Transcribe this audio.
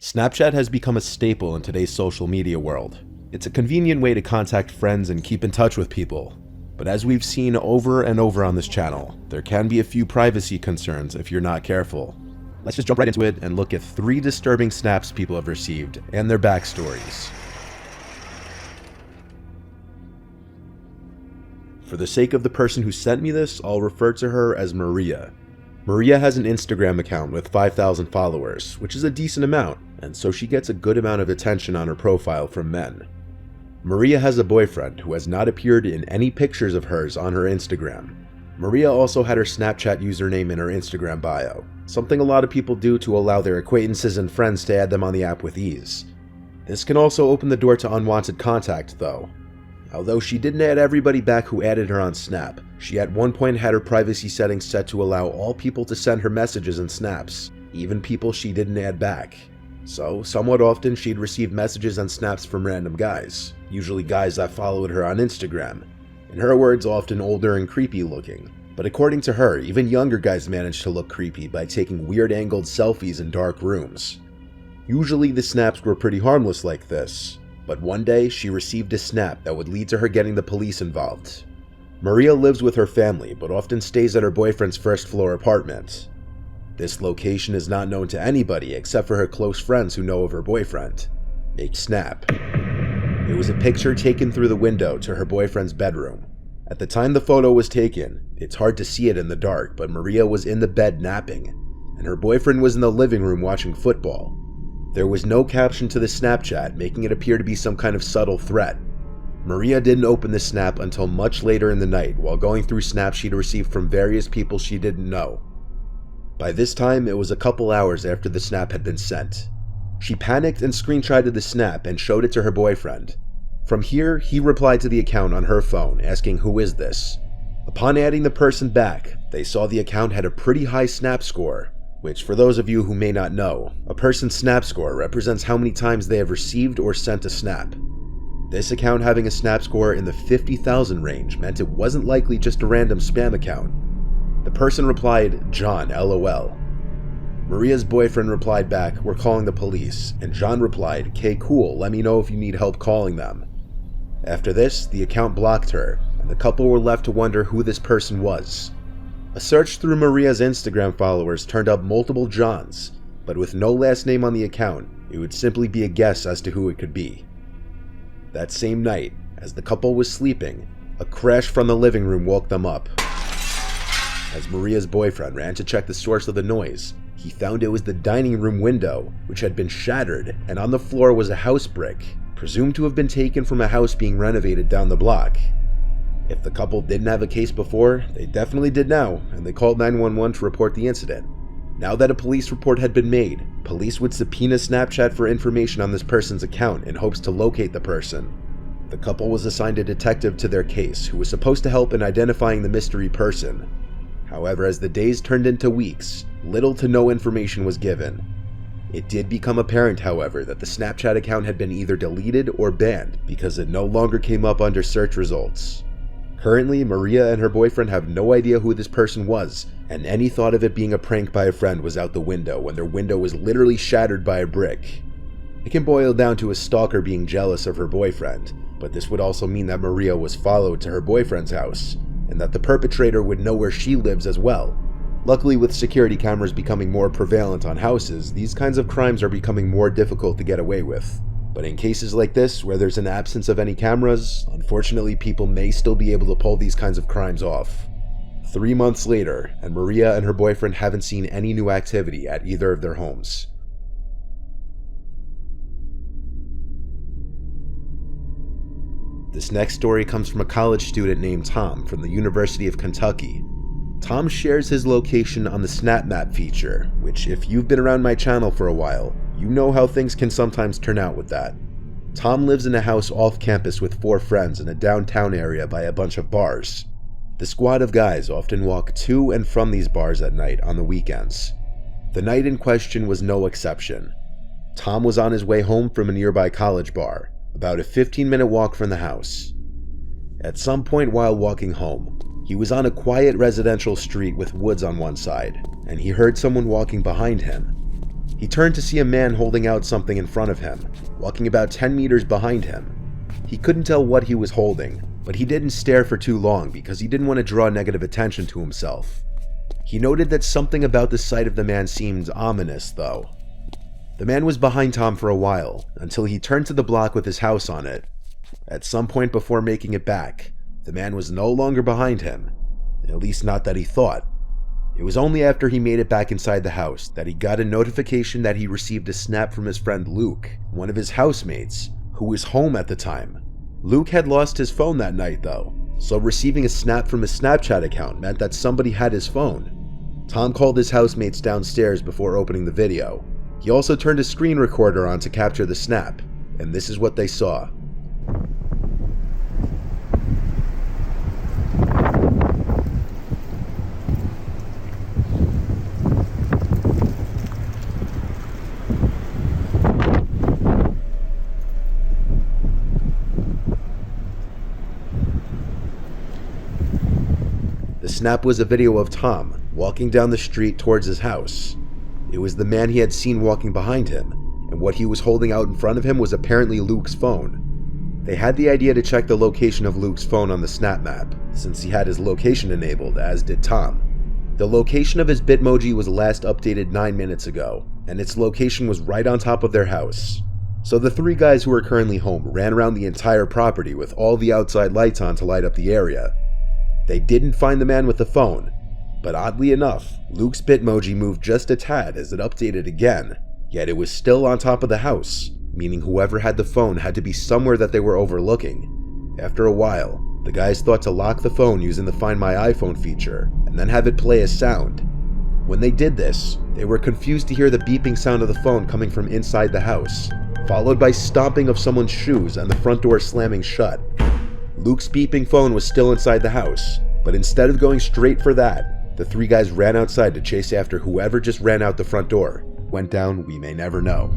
Snapchat has become a staple in today's social media world. It's a convenient way to contact friends and keep in touch with people. But as we've seen over and over on this channel, there can be a few privacy concerns if you're not careful. Let's just jump right into it and look at 3 disturbing snaps people have received and their backstories. For the sake of the person who sent me this, I'll refer to her as Maria. Maria has an Instagram account with 5,000 followers, which is a decent amount, and so she gets a good amount of attention on her profile from men. Maria has a boyfriend who has not appeared in any pictures of hers on her Instagram. Maria also had her Snapchat username in her Instagram bio, something a lot of people do to allow their acquaintances and friends to add them on the app with ease. This can also open the door to unwanted contact though. Although she didn't add everybody back who added her on Snap, she at one point had her privacy settings set to allow all people to send her messages and snaps, even people she didn't add back. So, somewhat often she'd receive messages and snaps from random guys, usually guys that followed her on Instagram. In her words, often older and creepy looking. But according to her, even younger guys managed to look creepy by taking weird angled selfies in dark rooms. Usually the snaps were pretty harmless like this. But one day, she received a snap that would lead to her getting the police involved. Maria lives with her family, but often stays at her boyfriend's first-floor apartment. This location is not known to anybody except for her close friends who know of her boyfriend. A snap. It was a picture taken through the window to her boyfriend's bedroom. At the time the photo was taken, it's hard to see it in the dark, but Maria was in the bed napping, and her boyfriend was in the living room watching football. There was no caption to the Snapchat, making it appear to be some kind of subtle threat. Maria didn't open the snap until much later in the night while going through snaps she'd received from various people she didn't know. By this time, it was a couple hours after the snap had been sent. She panicked and screenshotted the snap and showed it to her boyfriend. From here, he replied to the account on her phone, asking who is this. Upon adding the person back, they saw the account had a pretty high snap score, which for those of you who may not know, a person's snap score represents how many times they have received or sent a snap. This account having a snap score in the 50,000 range meant it wasn't likely just a random spam account. The person replied, "John, LOL." Maria's boyfriend replied back, "We're calling the police," and John replied, "K cool, let me know if you need help calling them." After this, the account blocked her, and the couple were left to wonder who this person was. A search through Maria's Instagram followers turned up multiple Johns, but with no last name on the account, it would simply be a guess as to who it could be. That same night, as the couple was sleeping, a crash from the living room woke them up. As Maria's boyfriend ran to check the source of the noise, he found it was the dining room window, which had been shattered, and on the floor was a house brick, presumed to have been taken from a house being renovated down the block. If the couple didn't have a case before, they definitely did now, and they called 911 to report the incident. Now that a police report had been made, police would subpoena Snapchat for information on this person's account in hopes to locate the person. The couple was assigned a detective to their case who was supposed to help in identifying the mystery person. However, as the days turned into weeks, little to no information was given. It did become apparent, however, that the Snapchat account had been either deleted or banned because it no longer came up under search results. Currently, Maria and her boyfriend have no idea who this person was, and any thought of it being a prank by a friend was out the window when their window was literally shattered by a brick. It can boil down to a stalker being jealous of her boyfriend, but this would also mean that Maria was followed to her boyfriend's house, and that the perpetrator would know where she lives as well. Luckily, with security cameras becoming more prevalent on houses, these kinds of crimes are becoming more difficult to get away with. But in cases like this, where there's an absence of any cameras, unfortunately people may still be able to pull these kinds of crimes off. 3 months later, and Maria and her boyfriend haven't seen any new activity at either of their homes. This next story comes from a college student named Tom from the University of Kentucky. Tom shares his location on the Snap Map feature, which if you've been around my channel for a while, you know how things can sometimes turn out with that. Tom lives in a house off campus with 4 friends in a downtown area by a bunch of bars. The squad of guys often walk to and from these bars at night on the weekends. The night in question was no exception. Tom was on his way home from a nearby college bar, about a 15-minute walk from the house. At some point while walking home, he was on a quiet residential street with woods on one side, and he heard someone walking behind him. He turned to see a man holding out something in front of him, walking about 10 meters behind him. He couldn't tell what he was holding, but he didn't stare for too long because he didn't want to draw negative attention to himself. He noted that something about the sight of the man seemed ominous, though. The man was behind Tom for a while, until he turned to the block with his house on it. At some point before making it back, the man was no longer behind him, at least not that he thought. It was only after he made it back inside the house that he got a notification that he received a snap from his friend Luke, one of his housemates, who was home at the time. Luke had lost his phone that night though, so receiving a snap from his Snapchat account meant that somebody had his phone. Tom called his housemates downstairs before opening the video. He also turned a screen recorder on to capture the snap, and this is what they saw. The snap was a video of Tom walking down the street towards his house. It was the man he had seen walking behind him, and what he was holding out in front of him was apparently Luke's phone. They had the idea to check the location of Luke's phone on the snap map, since he had his location enabled, as did Tom. The location of his Bitmoji was last updated 9 minutes ago, and its location was right on top of their house. So the three guys who were currently home ran around the entire property with all the outside lights on to light up the area. They didn't find the man with the phone, but oddly enough, Luke's Bitmoji moved just a tad as it updated again, yet it was still on top of the house, meaning whoever had the phone had to be somewhere that they were overlooking. After a while, the guys thought to lock the phone using the Find My iPhone feature, and then have it play a sound. When they did this, they were confused to hear the beeping sound of the phone coming from inside the house, followed by stomping of someone's shoes and the front door slamming shut. Luke's beeping phone was still inside the house, but instead of going straight for that, the three guys ran outside to chase after whoever just ran out the front door. Went down, we may never know.